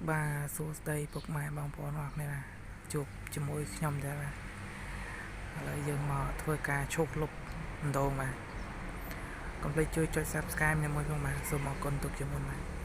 ba số đây bốc mai bong bó hoặc này là chụp cho môi nhom ra là lại dừng mà thôi cả chụp lục đồ mà còn đây chơi cho subscribe nha mọi người mà số một con tục cho mọi người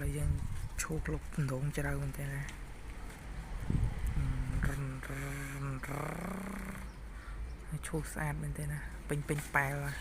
lại dân chụp lục đụng cho đâu mình thế này chụp sát bên thế này pin pin bài là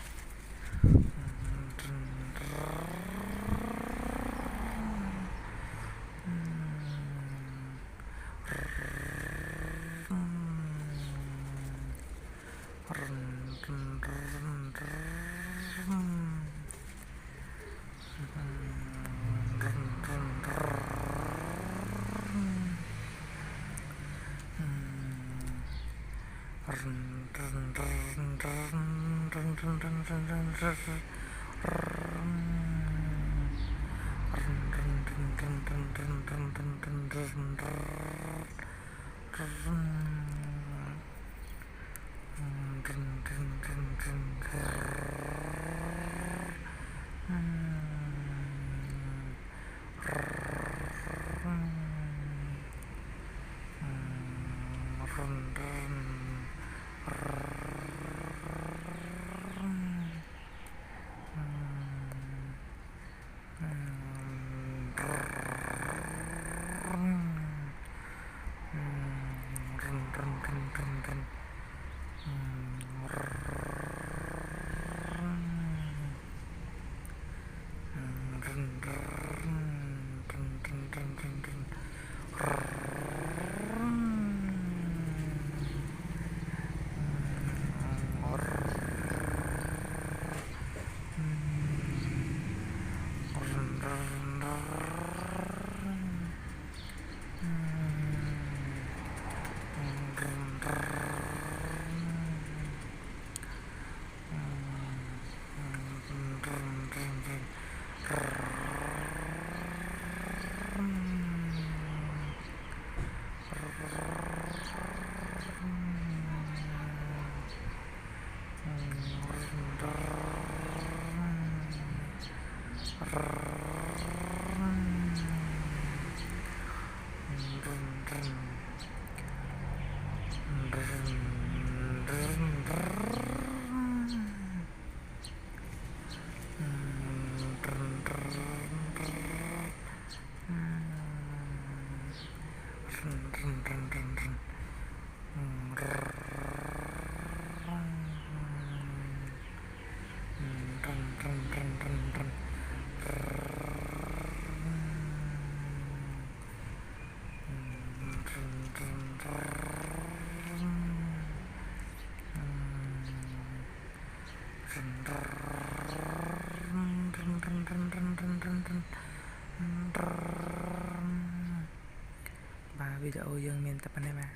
và video dương miền tập này mà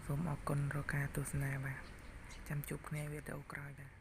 សូមអរគុណរកការទស្សនាបាទចាំជួបគ្នាវីដេអូក្រោយបាទ